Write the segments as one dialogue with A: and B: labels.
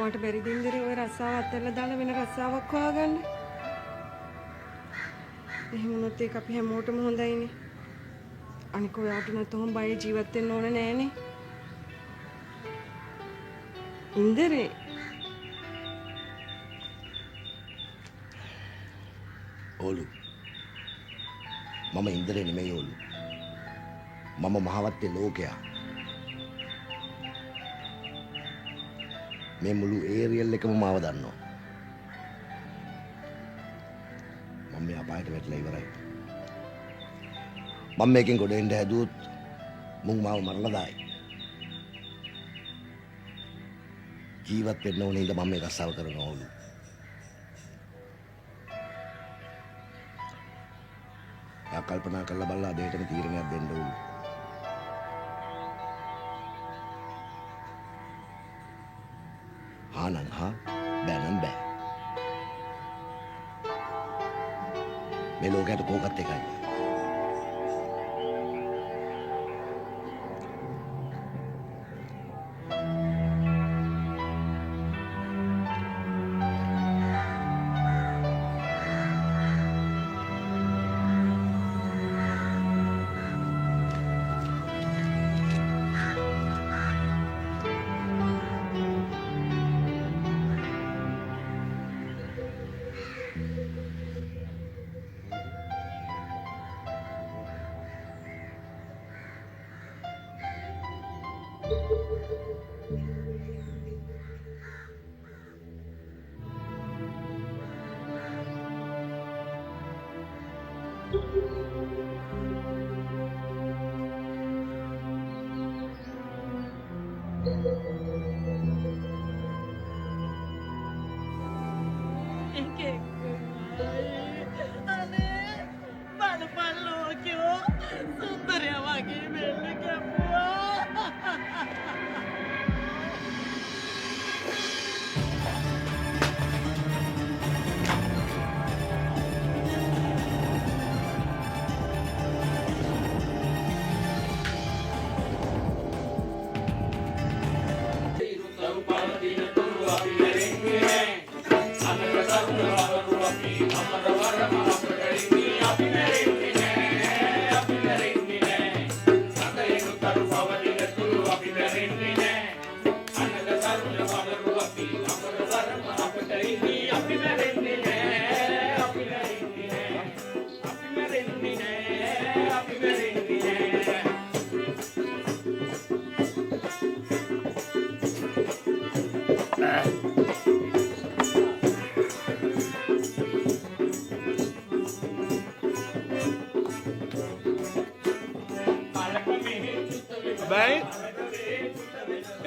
A: ඔයාට බැරි දින්දරේ ඔය රස්සාව අතහැරලා දාලා වෙන රස්සාවක් හොයාගන්න. එහෙම වුණොත් ඒක අපි හැමෝටම හොඳයිනේ. අනික ඔයාට නැතොම් බය ජීවත් වෙන්න ඕන නෑනේ. ඉන්දරේ
B: ඕලු මම ඉන්දරේ නෙමෙයි ඕලු. මම මහවත්තේ ලෝකයා. මේ මුළු ඒරියල් එකම මාව දන්නවා. මම මේ අපායට වැටලා ඉවරයි. මම මේකෙන් ගොඩ එන්න හැදුවොත් මුන් මාව මරලා දායි. ජීවත් වෙන්න ඕනේ ඉඳ මම මේ රස්සාව කරනවා ඕලු. යා කල්පනා කරලා බලලා දෙයටම තීරණයක් දෙන්න ඕලු. ආනං හා බෑනම් බෑ. මේ ලෝකයට කෝකත් එකයි.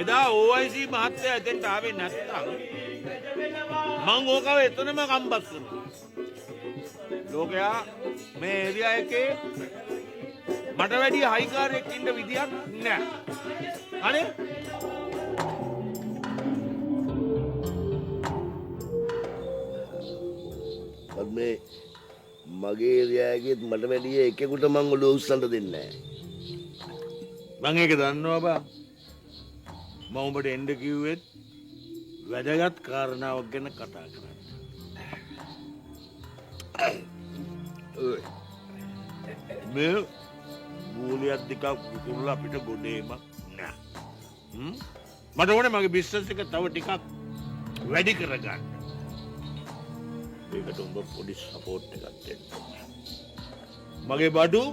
C: එදා OIC මහත්තයා එතෙන්ට ආවේ නැත්තම් මං ඕකව එතනම කම්බස් වුණා. ලෝකයා මේ ඒරියා එකේ මට වැඩි හයිකාරයෙක් ඉන්න විදියක් නෑ. අනේ
B: මේ මගේ ඒරියාගෙත් මට වැඩි එකෙකුට මං ඔලුව උස්සන්න දෙන්නේ නෑ.
C: මං ඒක දන්නවා බා. මම ඔබට එන්න කිව්වෙත් වැදගත් කාරණාවක් ගැන කතා කරන්න. මේ මූලියක් ටිකක් විකුණලා අපිට ගොඩේමක් නෑ. මට ඕනේ මගේ බිස්නස් එක තව ටිකක් වැඩි කරගන්න. ඒකට උඹ පොඩි සපෝට් එකක් දෙන්න. මගේ බඩු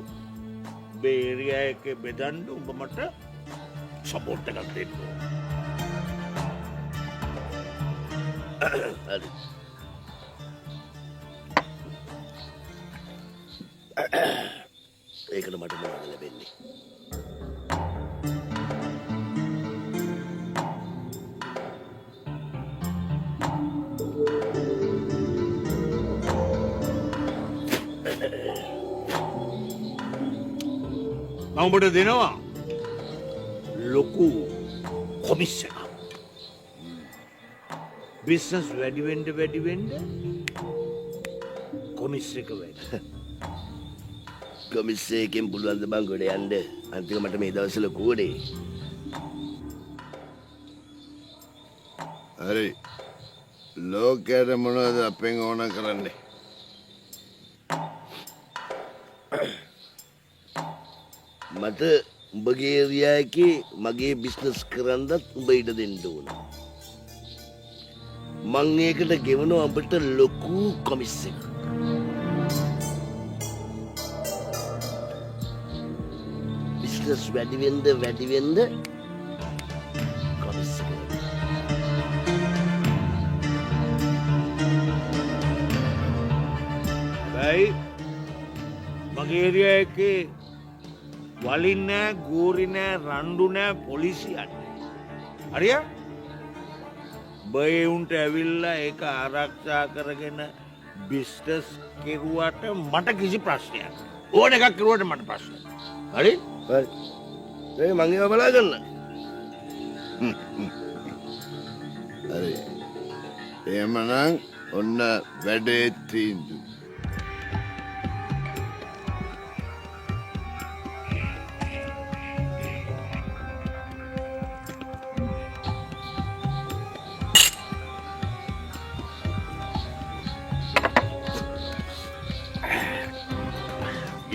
C: මේ ඒරියා එකේ බෙදන්න උඹ මට සපෝට් එකක් දෙන්න.
B: හරි. ඒකට මට මොනවද ලැබෙන්නේ?
C: මම ඔබට දෙනවා ලොකු කොමිස් එකක්. බිස්නස් වැඩි වෙන්න කොමිස් එක වැඩි.
B: කොමිස් එකෙන් පුළුවන් ද බං ගොඩ යන්න? අන්තිමට මේ දවස්වල කෝඩේ. හරි ලෝකයට මොනවද අපෙන් ඕන කරන්නේ? මට උඹගේ ඒරියා එකේ මගේ බිස්නස් කරන්නත් උඹ ඉඩ දෙන්න ඕන. මං ඒකට ගෙවනවා උඹට ලොකු කොමිස් එකක්. බිස්නස් වැඩි වෙන්න කොමිස් එක.
C: බයි මගේ ඒරියා එකේ වලින් නෑ, ගෝරි නෑ, රණ්ඩු නෑ, පොලිසියක් නෑ. හරිය? බයි උන්ට ඇවිල්ලා ඒක ආරක්ෂා කරගෙන බිස්නස් කෙරුවට මට කිසි ප්‍රශ්නයක් නෑ. ඕන එකක් කෙරුවට මට ප්‍රශ්නයක් නෑ. හරි?
B: හරි. ඒ මං ඒවා බලා ගන්න. හරි. එහෙමනම් ඔන්න වැඩේ තීන්දුව.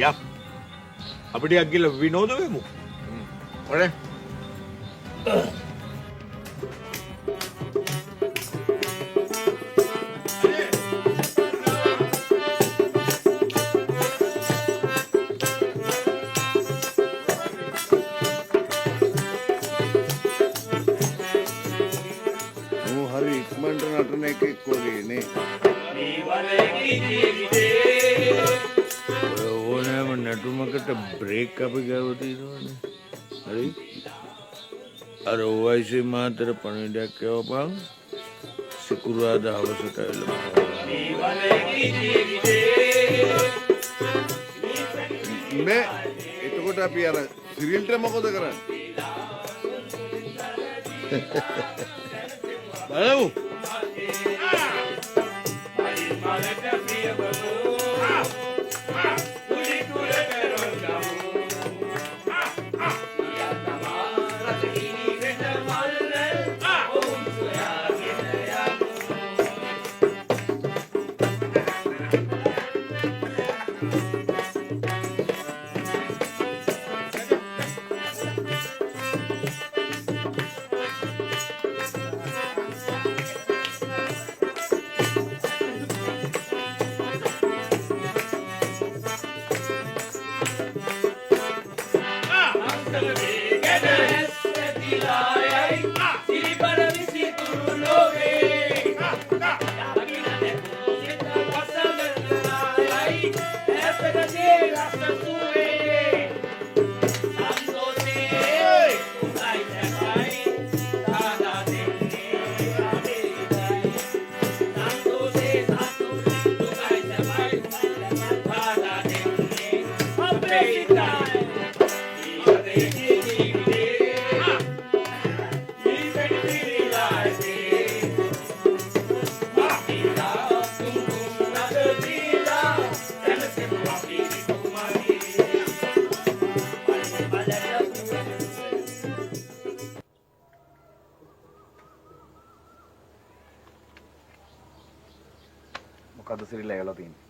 C: යප් අපිට අගිල විනෝද වෙමු. ඔනේ
B: හරි ඉක්මනට නටන එකෙක් වගේ නේ.
C: ඕනෑම නැටුමකට බ්‍රේක් අපි ගාව තියෙනවනේ. හරි? අර ඔවයිසී මාතර පණිඩයක් යවපන්. සිකුරාදා හවසට එළඹ.
B: මේ එතකොට අපි අර සිරිල්ට මොකද කරන්නේ?
C: බලමු.
D: මොකද සිරිලා එවලා තියෙන්නේ?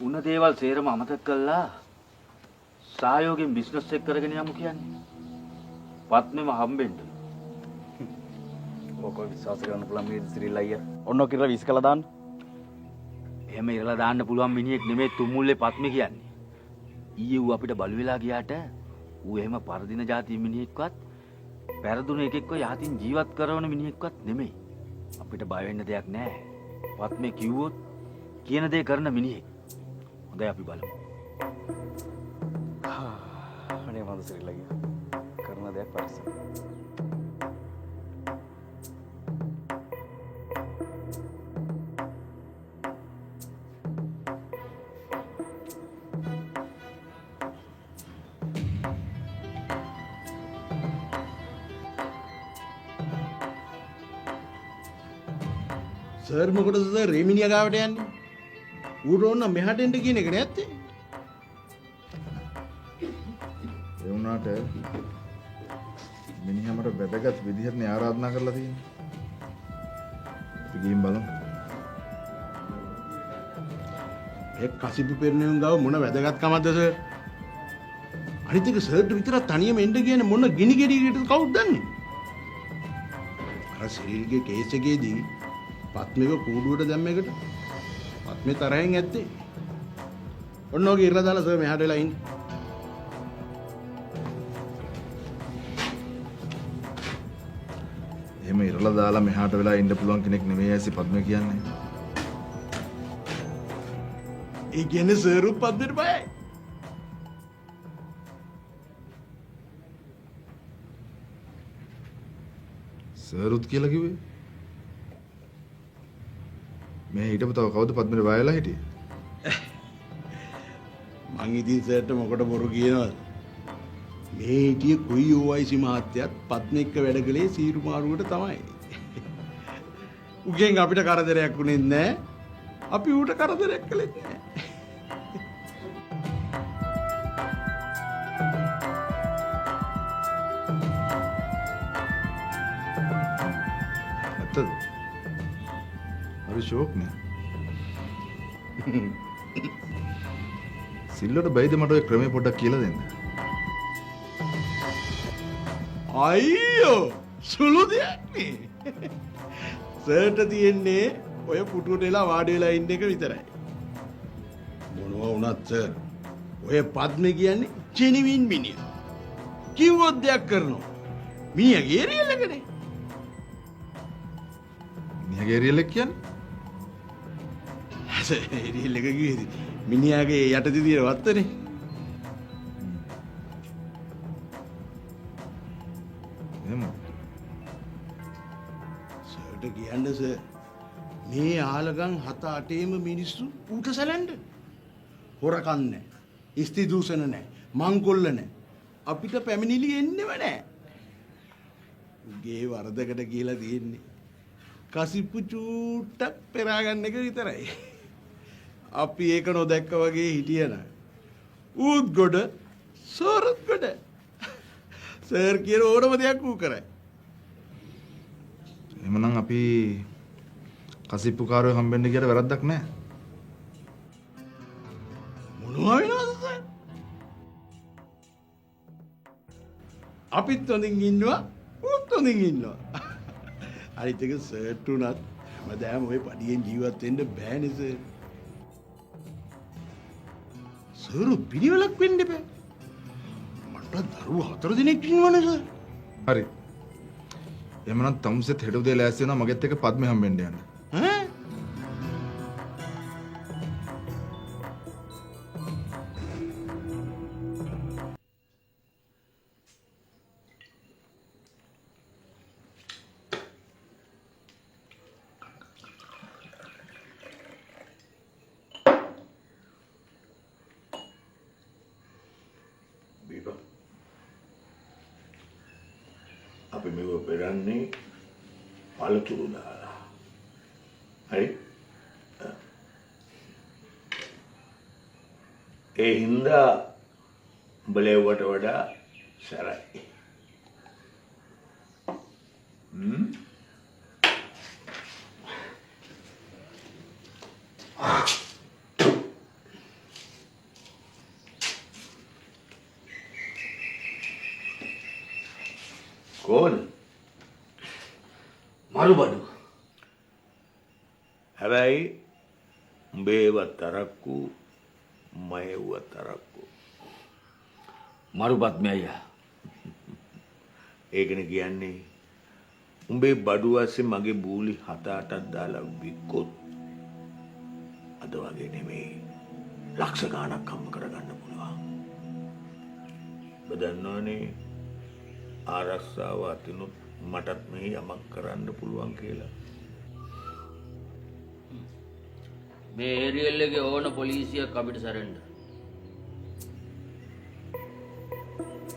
D: උන දේවල් සේරම අමතක කළා. සායෝගෙන් බිස්නස් එක කරගෙන යමු කියන්නේ. පත්මෙම හම්බෙන්න. ඔක විශ්වාස කරන්න පුළුවන් මේ සිරිලා අයියා. ඔන්න ඔක කියලා විස් කළා දාන්න. එහෙම ඉරලා දාන්න පුළුවන් මිනිහෙක් නෙමෙයි තුමුල්ලේ පත්මේ කියන්නේ. ඊයේ ඌ අපිට බලු වෙලා ගියාට ඌ එහෙම පරදින જાති මිනිහෙක්වත් පෙරදුන එකෙක්ව යහතින් ජීවත් කරන මිනිහෙක්වත් නෙමෙයි. අපිට බය වෙන්න දෙයක් නැහැ. පත්මේ කිව්වොත් කියන දේ කරන මිනිහෙක්. හොඳයි අපි බලමු. අනේ මන්ද සිරිලා ගියා. කරන දෙයක් පරිස්සම්.
E: සර් මොකටද සර් රේමිනියා ගාවට යන්නේ? ඌට ඕන මෙහාට එන්න කියන එක නැත්තේ. ඒ වුණාට
F: මිනිහා මට වැදගත් විදිහට ආරාධනා කරලා තියෙනවා. අපි ගිහින් බලමු.
E: ඒ කසිපු පෙරණියන් ගාව මොන වැදගත්කමක්ද සර්? අනිත් එක සර්ට විතරක් තනියම එන්න කියන මොන ගිනි ගෙඩියකට කවුද දන්නේ? අර සිරිල්ගේ කේස් එකේදී පත්මේව කූඩුවට දැම්ම එකට පත්මේ තරහෙන් ඇත්තේ. ඔන්න ඔගේ ඉරලා දාලා සර් මෙහාට වෙලා ඉන්න.
F: එහෙම ඉරලා දාලා මෙහාට වෙලා ඉන්න පුළුවන් කෙනෙක් නෙමෙයි ඇසි පද්ම කියන්නේ.
E: ඒ කියන්නේ සර්ුත් පද්මේට බයයි.
F: සර්ුත් කියලා කිව්වේ? මේ හිටපු තව කවුද පද්මේට බයලා හිටියේ?
E: මං ඉතින් සර්ට මොකට බොරු කියනවද? මේ හිටිය කුයි OIC මහත්තයත් පත්ම එක්ක වැඩ කළේ සීරු මාරුවට තමයි. උගෙන් අපිට කරදරයක් වුණේ නැහැ. අපි ඌට කරදරයක් කළේ නැහැ.
F: ඇත්තද? හරි ෂෝක් නේ. සිල්ලට බයිද මට ඔය ක්‍රමේ පොඩ්ඩක් කියලා දෙන්න.
E: අයියෝ සුළු දෙයක් නේ. සර්ට තියෙන්නේ ඔය පුටුවට වෙලා වාඩි වෙලා ඉන්න එක විතරයි. මොනවා වුණත් සර් ඔය පද්මේ කියන්නේ ජෙනිවින් මිනිහ. කිව්වොත් දෙයක් කරනවා. මීයගේ ඒරියල් එකනේ.
F: මිනිහාගේ ඒරියල් එක කියන්නේ?
E: ඒරියල් එක කිව්වේද? මිනිහාගේ යටතේ තියෙන වත්තනේ.
F: එහෙම.
E: සර්ට කියන්නේ සර් මේ ආලගම් 7-8ේම මිනිස්සු ඌට සැලෙන්න. හොරකම් නැහැ. ස්ත්‍රී දූෂණ නැහැ. මංකොල්ල නැහැ. අපිට පැමිණිලි එන්නෙම නැහැ. උගේ වරදකට කියලා තියෙන්නේ කසිප්පු චූට්ටක් පෙරා ගන්න එක විතරයි. අපි ඒක නොදැක්ක වගේ හිටියන. ඌත් ගොඩ සර්ත් ගොඩ. සර් කියන ඕනම දෙයක් ඌ කරයි.
F: එහෙමනම් අපි කසිප්පුකාරයෝ හම්බෙන්න ගියට වැරද්දක් නැහැ.
E: මොනවා වෙනවද සර්? අපිත් හොඳින් ඉන්නවා ඌත් හොඳින් ඉන්නවා. අනිත් එක සර්ට් උනත් හැමදාම ওই පඩියෙන් ජීවත් වෙන්න බෑනේ සර්. සර් පිළිවෙලක් වෙන්න බෑ. මට දරුවෝ 4 දෙනෙක් ඉන්නවනේ සර්.
F: හරි. එහෙමනම් තමුසෙත් හෙට උදේ ලෑස්ති වෙනවා මගෙත් එක්ක පද්මේ හම්බෙන්න යන්න.
E: ඈ?
C: බීපා අපි මෙව පෙරන්නේ පළතුරු දාලා හරි ඒ හින්දා බලෙවට වඩා සරයි කෝන
D: මරු බඩු.
C: හැබැයි උඹේවත් තරක්කු මයව්වත් තරක්කු
D: මරු පත්මේ අයියා.
C: ඒකන කියන්නේ උඹේ බඩු අස්සේ මගේ බූලි 7-8ක් දාලා වික්කොත් අද වගේ නෙමෙයි ලක්ෂ ගාණක් හම්බ කරගන්න පුළුවන්. බදන්නවනේ ආරක්ෂාව අතිනුත් මටත් මේ යමක් කරන්න පුළුවන් කියලා.
G: මේ ඒරියල් එකේ ඕන පොලිසියක් අපිට සරෙන්ඩර්.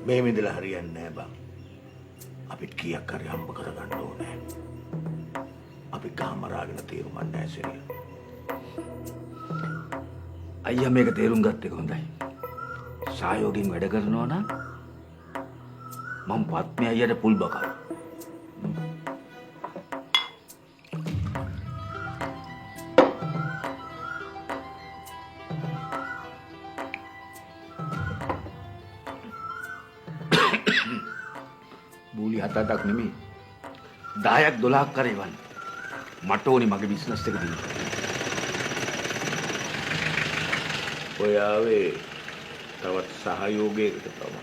C: මේ මිදලා හරියන්නේ නැහැ බං. අපිට කීයක් හරි හම්බ කරගන්න ඕනේ. අපි කාමරාගෙන තීරුම් නැහැ සෙරිය.
D: අයියා මේක තේරුම් ගත්ත එක හොඳයි. සහයෝගයෙන් වැඩ කරනවා නම් මම පත්මේ අයියට පුල් බකා. බූලි 7-8ක් නෙමෙයි 10ක් 12ක් කරේ වань. මට ඕනේ මගේ බිස්නස් එක දිනන්න.
C: ඔය ආවේ තවත් සහයෝගයකට තමයි.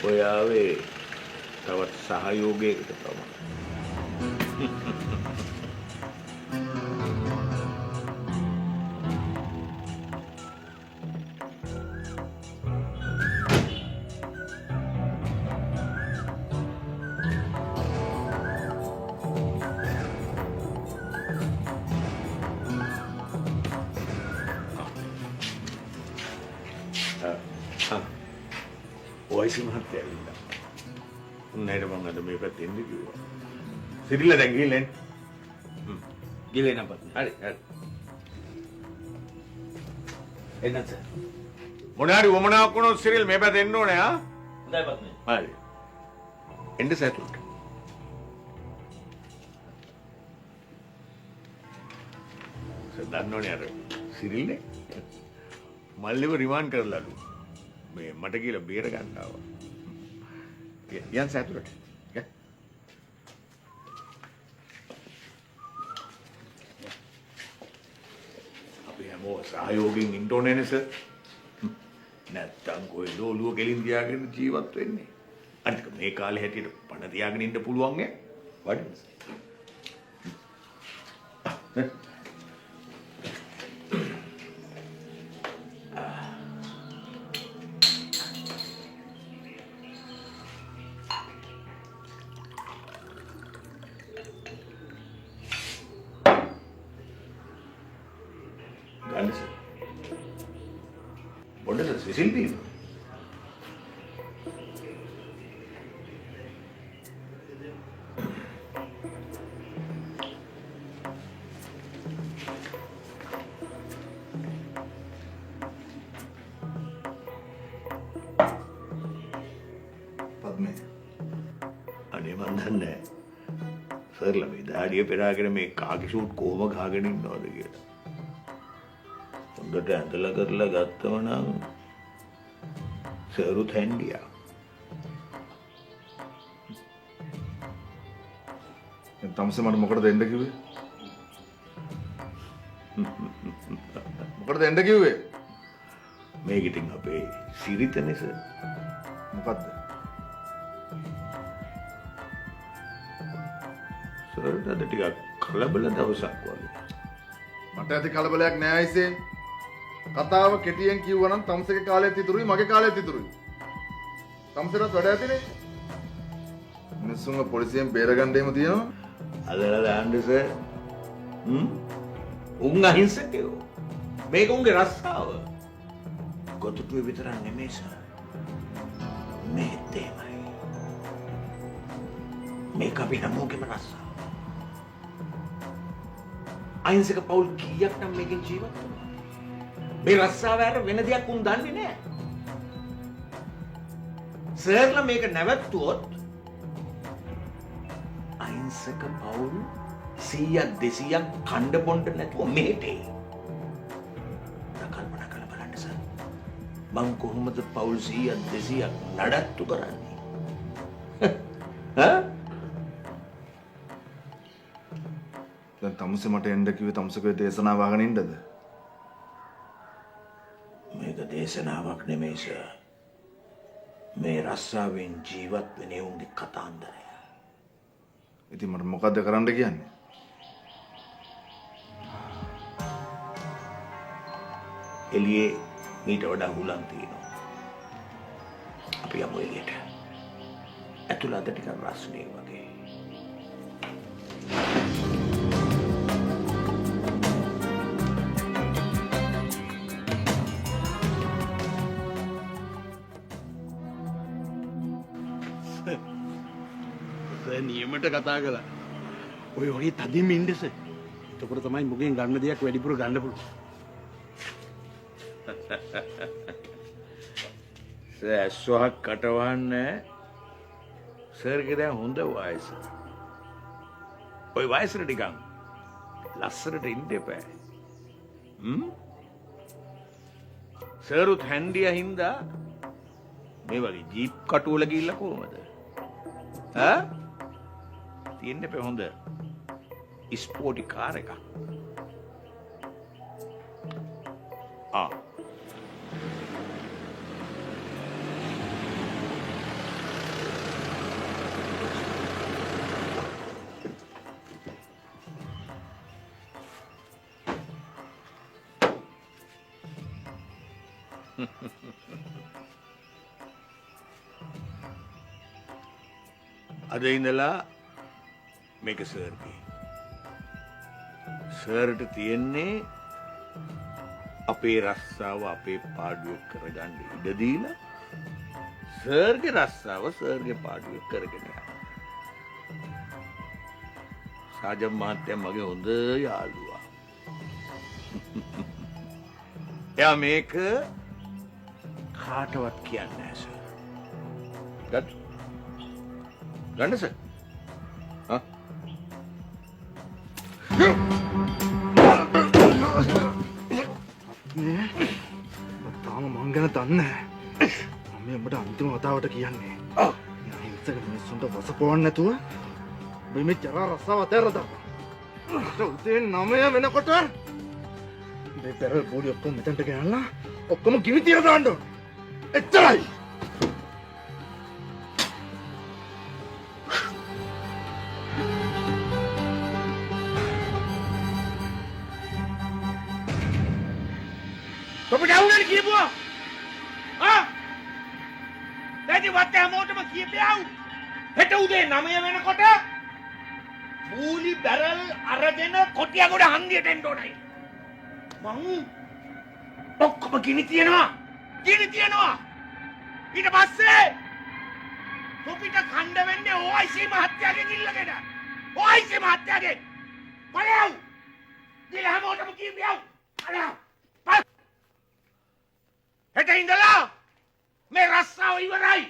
C: ඔය ආවේ තවත් සහයෝගයකට තමයි. ඔයිසි මහත්තයා ඇවිල්ලා. උන්නයිට මං අද මේ පැත්තේ ඉන්න කිව්වා. සිරිල්ල දැන් ගිහලා එන්න.
D: ගිහලා එන්න පත්මේ.
C: හරි හරි.
D: එන්නත් සර්.
C: මොනාරි වමනාවක් වුණොත් සිරිල් මේ පැත්තේ එන්න ඕනේ ආ.
D: හොඳයි පත්මේ.
C: හරි. එන්න සතුට. දන්නෝනේ අර සිරිල්නේ මල්ලිව රිමාන්ඩ් කරලාලු. මේ මට කියලා බේර ගන්න ආවා. යන් සතුට. අපි හැමෝම සහයෝගයෙන් ඉන්න ඕනේ නේ සර්. නැත්තම් කොයි ලෝලුව කෙලින් තියාගෙන ජීවත් වෙන්නේ. අනිත් මේ කාලේ හැටියට පණ තියාගෙන ඉන්න පුළුවන් ඈ. වඩින්න. What is this? Silvi?
F: පද්මේ
C: අනේ මන් දන්නේ සර්ලා මේ දාඩිය පෙරාගෙන මේ කාකි ෂූට් කොහොම ගහගෙන ඉන්නවද කියලා. හොඳට ඇඳලා කරලා ගත්තම නම් සරුත් හැන්ඩියා.
F: දැන් තමසේ මට මොකටද එන්න කිව්වේ? මොකටද එන්න කිව්වේ?
C: මේක ඉතින් අපේ සිරිතනේ සර්.
F: මොකද්ද?
C: සර්ට අද ටිකක් කලබල දවසක් වගේ.
F: මට ඇති කලබලයක් නෑ අයිසේ. කතාව කෙටියෙන් කිව්වනම් තම්සේගේ කාලෙත් ඉතුරුයි මගේ කාලෙත් ඉතුරුයි. තම්සේටත් වැඩ ඇතිනේ. මිනිස්සුන්ව පොලිසියෙන් බේරගන්න එහෙම තියෙනවා.
C: අදලා දාන්න සර්. උන් අහිංසකයෝ. මේක උන්ගේ රස්සාව. කොටුටුවේ විතරක් නෙමෙයි සර්. මේ තේමයි. මේක අපි හැමෝගෙම රස්සාව. අහිංසක පවුල් කීයක් නම් මේකෙන් ජීවත් වෙනවා. මේ රස්සාව ඇර වෙන දෙයක් උන් දන්නේ නැහැ. සර්ලා මේක නැවැත්තුවොත් අහිංසක පවුල් 100ක් 200ක් කණ්ඩ බොණ්ඩ නැතුව මෙහෙට එයි. කල්පනා කරලා බලන්න සර්. මං කොහොමද පවුල් 100ක් 200ක් නඩත්තු කරන්නේ? ඈ?
F: දැන් තමුසේ මට එන්න කිව්වේ තමුසේගේ දේශනාව අහගෙන ඉන්නද?
C: මේක දේශනාවක් නෙමෙයි සර්. මේ රස්සාවෙන් ජීවත් වෙන උන්ගේ කතාන්දරය.
F: ඉතින් මට මොකද්ද කරන්න කියන්නේ?
C: එළියේ මීට වඩා හුලං තියෙනවා. අපි යමු එළියට. ඇතුළත ටිකක් රස්නේ වගේ.
E: සර් නියමට කතා කළා. ඔය වගේ තදින්ම ඉන්න සර්. එතකොට තමයි මුගෙන් ගන්න දෙයක් වැඩිපුර ගන්න පුළුවන්.
C: ඇස්වහක් කටවහන්න සර්ගේ දැන් හොඳ වයස. ඔය වයසට ටිකක් ලස්සනට ඉන්න එපා. සරුත් හැන්ඩිය හින්දා මේ වගේ ජීප් කටුවල ගිහිල්ලා කොහමද? තියෙන්න එපා හොඳ ස්පෝටි කාර් එකක්. අද ඉඳලා මේක සර්ගේ. සර්ට තියෙන්නේ අපේ රස්සාව අපේ පාඩුවේ කරගන්න ඉඩ දීලා සර්ගේ රස්සාව සර්ගේ පාඩුවේ කරගෙන යන්න. සාජම් මහත්තයා මගේ හොඳ යාළුවා. එයා මේක කාටවත් කියන්නේ නැහැ සර්. ගන්න සර්.
H: තාම මං ගැන දන්නේ මම උඹට අන්තිම වතාවට කියන්නේ. හිංසක මිනිස්සුන්ට වසපවන්න නැතුව මේ ජරා රස්සාව අතහැරලා දාපන්. උදේ 9 වෙනකොට මේ පෙරල් බෝඩි ඔක්කොම මෙතනට ගෙනල්ලා ඔක්කොම ගිනි තියලා දාන්න ඕන. එච්චරයි.
C: ඔබට අවුලට කියපුවා දැන් වත් හැමෝටම කියපියව හෙට උදේ 9 වෙනකොට බූලි බැරල් අරගෙන කොටියගොඩ හන්දියට එන්න ඕනයි මං ඔක්කොම ගිනි තියනවා ඊට පස්සේ ඔපිට කණ්ඩ වෙන්නේ OIC මහත්තයාගෙන් ඉල්ලගෙන OIC මහත්තයාගෙන් බලයව දිල හැමෝටම කියපියව හෙට ඉඳලා මේ රස්සාව ඉවරයි.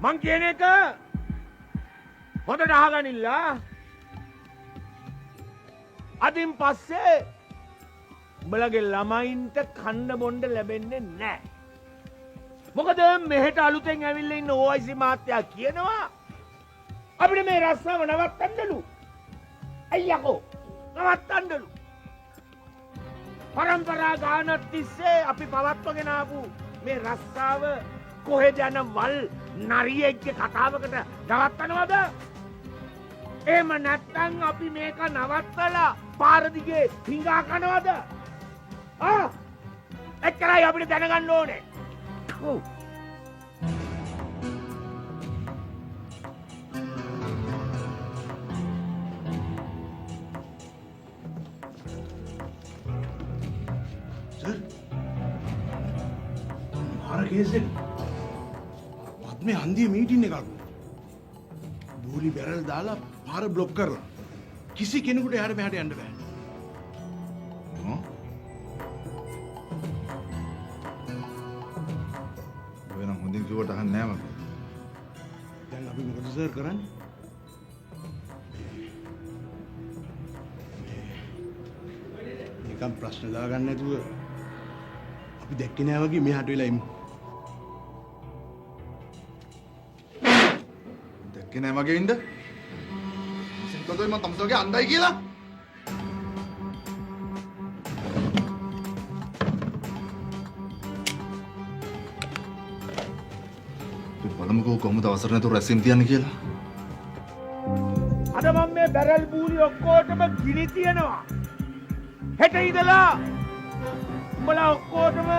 C: මං කියන එක හොඳට අහගනින්න. අදින් පස්සේ උඹලගේ ළමයින්ට කන්න බොන්න ලැබෙන්නේ නැහැ. මොකද මෙහෙට අලුතෙන් ඇවිල්ලා ඉන්න OIC මහත්තයා කියනවා අපිට මේ රස්සාව නවත්තන්නලු. අයියකෝ නවත්තන්නලු. පරම්පරා ගානක් තිස්සේ අපි පවත්වගෙන ආපු මේ රස්සාව කොහෙද යන වල් නරියෙක්ගේ කතාවකට නවත්තනවද? එහෙම නැත්නම් අපි මේක නවත්තලා පාර දිගේ හිඟා කනවද? එච්චරයි අපිට දැනගන්න ඕනේ.
E: සර් මාර කේසෙක් මේ හන්දිය මීටින් එකක් බෝලි බැරල් දාලා පාර බ්ලොක් කරලා කිසි කෙනෙකුට එහාට මෙහාට යන්න බෑ.
F: වෙනම් හොඳින් කිව්වට අහන්නේ නැහැ මම.
E: දැන් අපි මොකද සර් කරන්නේ? නිකම් ප්‍රශ්න දාගන්න නැතුව අපි දැක්කේ නෑ වගේ මෙහාට වෙලා ඉමු.
F: දැක්කේ නෑ මගේ ඉන්න. සින්තෝයි මම තමසෝගේ අන්දයි කියලා. අපි බලමුකෝ කොහොමද අවසර නැතුව රැස්වීම තියන්නේ කියලා.
C: අද මම මේ බැරල් බූලි ඔක්කොටම ගිනි තියනවා. හෙට ඉඳලා උඹලා ඔක්කොටම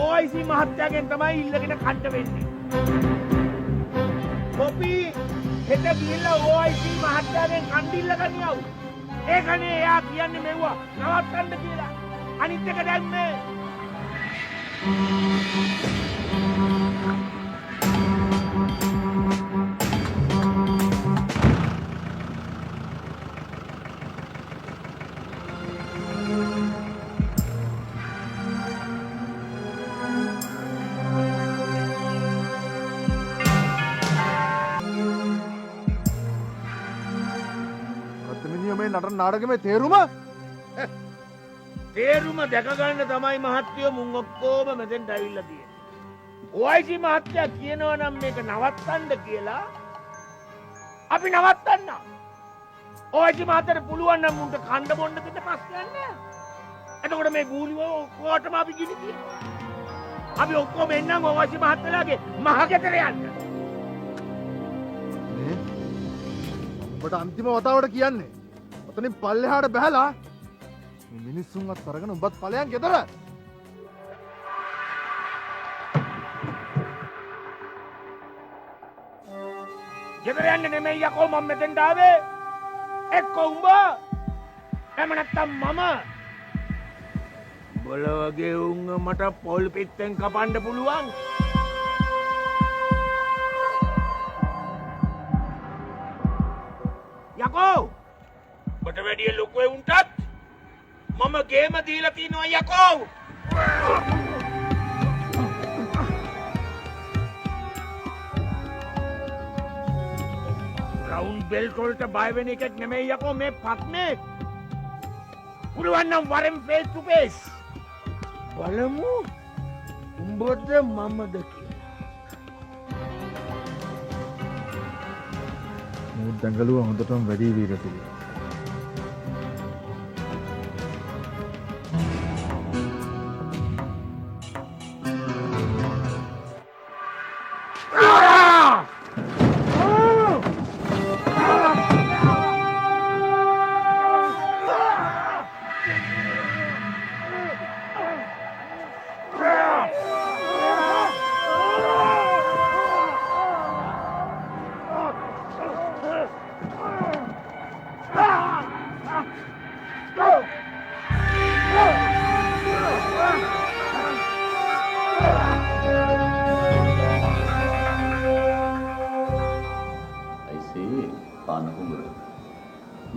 C: OIC මහත්තයාගෙන් තමයි ඉල්ලගෙන කන්න වෙන්නේ. කොපි හෙට ගිහිල්ලා OIC මහත්තයාගෙන් කන්න ඉල්ලගෙන යව්. ඒකනේ එයා කියන්නේ මෙව්වා නවත්තන්න කියලා. අනිත් එක දැන් මේ
H: මේ නටන නාටකමේ තේරුම
C: තේරුම දැක ගන්න තමයි මහත්තයෝ මුන් ඔක්කොම මෙතෙන්ට ඇවිල්ලා තියෙන්නේ. OIC මහත්තයා කියනවා නම් මේක නවත්තන්න කියලා අපි නවත්තන්න. OIC මහත්තයාට පුළුවන් නම් මුන්ට කන්න බොන්න දෙන්න ප්‍රශ්නයක් නෑ. එතකොට මේ ගූලිව ඔක්කොටම අපි ගිනි තියනවා. අපි ඔක්කොම එන්නම් OIC මහත්තයාගේ මහගෙදර යන්න.
H: ඔබට අන්තිම වතාවට කියන්නේ ඔතනින් පල්ලෙහාට බහැලා මේ මිනිස්සුන්වත් අරගෙන උඹත් ඵලයන් ගෙදර.
C: ගෙදර යන්න නෙමෙයි යකෝ මම මෙතෙන්ට ආවේ. එක්ක උඹ එහෙම නැත්තම් මම. බල වගේ උංග මට පොල් පිටෙන් කපන්න පුළුවන්. යකෝ ඔබට වැඩිය ලොකු උන්ටත් මම ගේම දීලා තිනවා යකෝ. රවුන්ඩ් බෙල්ට් වලට බය වෙන එකක් නෙමෙයි යකෝ මේ පත්නේ. පුළුවන් නම් වරෙන් ෆේස් ටු ෆේස් බලමු උඹද මමද කියලා.
H: මූ දඟලුව හොඳටම වැඩි වීරසිරි.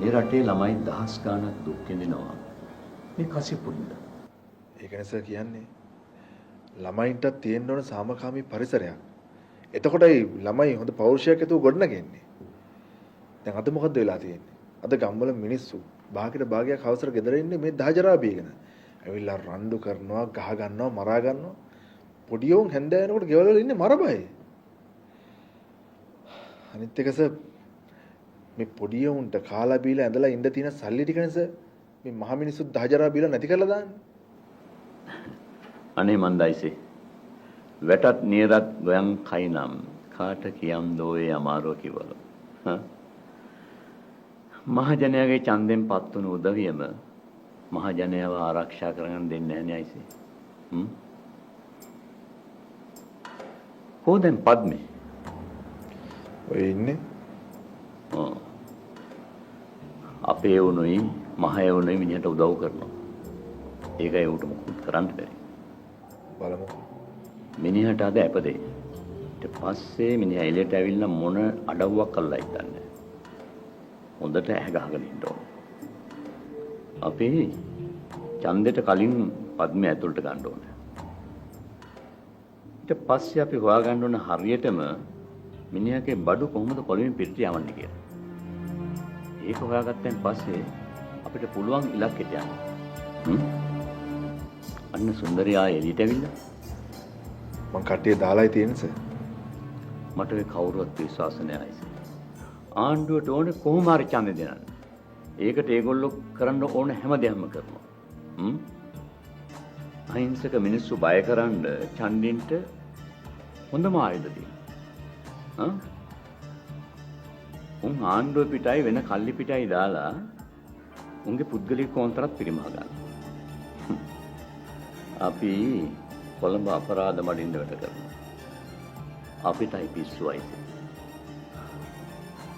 G: මේ රටේ ළමයි දහස් ගාණක් දුක් විඳිනවා මේ කසිපුරින්ද.
F: ඒක නිසා කියන්නේ ළමයින්ට තියෙන්න ඕන සාමකාමී පරිසරයක්. එතකොටයි ළමයි හොඳ පෞරුෂයක් ඇතුව ගොඩනගන්නේ. දැන් අද මොකද්ද වෙලා තියෙන්නේ? අද ගම්වල මිනිස්සු භාගයක් හවසට ගෙදර ඉන්නේ මේ දහජරා බීගෙන. ඇවිල්ලා රණ්ඩු කරනවා, ගහ ගන්නවා, මරා ගන්නවා. පොඩි උන් හැන්දෑ යනකොට ගෙවල් වල ඉන්නේ මරබයි. අනිත් එක මේ පොඩි උන්ට කාලා බීලා ඇඳලා ඉඳ තියෙන සල්ලි ටික නිසා මේ මහ මිනිස්සු දහජරා බීලා නැති කරලා දාන්නේ.
G: අනේ මන්දයිසේ වැටත් නියරත් ගොයන් කයිනම් කාට කියම් දෝයේ අමාරුව කිව්වලු. මහජනයාගේ ඡන්දෙන් පත් වුණු උදවියම මහජනයාව ආරක්ෂා කරගන්න දෙන්නේ නැහැ නේ අයිසේ. කොහෙන්ද පද්මේ?
F: ඔය ඉන්නේ.
G: අපේ වුණුයි මහය වුණුයි මිනිහට උදව් කරනවා. ඒකයි උට මොකුත් කරන්න බැරි.
F: බලමු.
G: මිනිහට අද ඇපදේ. ඊට පස්සේ මිනිහා එළියට ඇවිල්ලා මොන අඩව්වක් කළා හිටන්නේ. හොඳට ඇහ ගහගෙන ඉන්න ඕන. අපි ඡන්දෙට කලින් පද්මය ඇතුළට ගන්න ඕන. ඊට පස්සේ අපි හොයාගන්න ඕන හරියටම මිනිහාගේ බඩු කොහොමද පොළොවෙන් පිටට යවන්නේ කියලා. ඒක හොයාගත්තන් පස්සේ අපිට පුළුවන් ඉලක්කයට යන්න. අන්න සුන්දරියා එළියට ඇවිල්ලා
F: මං කට්ටිය දාලායි තියෙන්නේ.
G: මට ඒ කවුරුවත් විශ්වාස නැහැ. ආණ්ඩුවට ඕනේ කොහොම හරි ඡන්දෙ දෙන්න. ඒකට ඒගොල්ලෝ කරන්න ඕන හැම දෙයක්ම කරනවා. අහිංසක මිනිස්සු බය කරන්න ඡන්දින්ට හොඳම ආයුධ දෙනවා. උන් ආණ්ඩුව පිටයි වෙන කල්ලි පිටයි දාලා උන්ගේ පුද්ගලික කොන්ත්‍රාත් පිරිමහ ගන්න. අපි කොළඹ අපරාධ මඩින්න වැඩ කරනවා. අපිටයි පිස්සුවයි.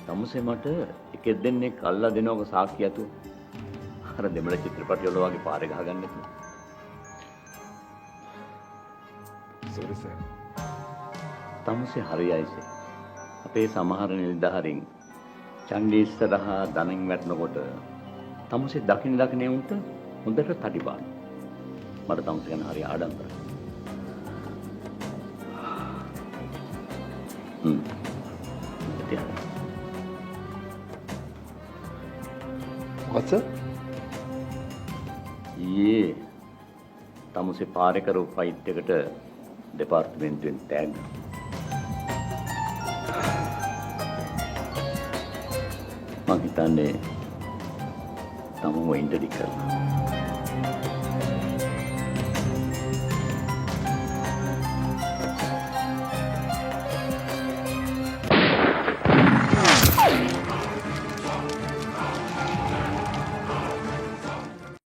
G: තමුසේ මට එකෙක් දෙන්නෙක් අල්ලා දෙනවක සාක්කිය ඇතුව. අර දෙමළ චිත්‍රපටි වල වගේ පාරේ ගහගන්න නැතුව.
F: Sorry sir.
G: තමුසේ හරියයිස. අපේ සමහර නිලධාරීන් ඡන්දේ ඉස්සරහා ධනෙන් වැටෙනකොට තමුසේ දකින්නේ උන්ට හොඳට තඩි බාන. මට තමුසේ ගැන හරි ආඩම්බරයි.
F: මොකද සර්?
G: ඊයේ තමුසේ පාරේ කරපු ෆයිට් එකට දෙපාර්තමේන්තුවෙන් ටැග්. මං හිතන්නේ තමුව ඉන්ටර්ඩික් කරනවා.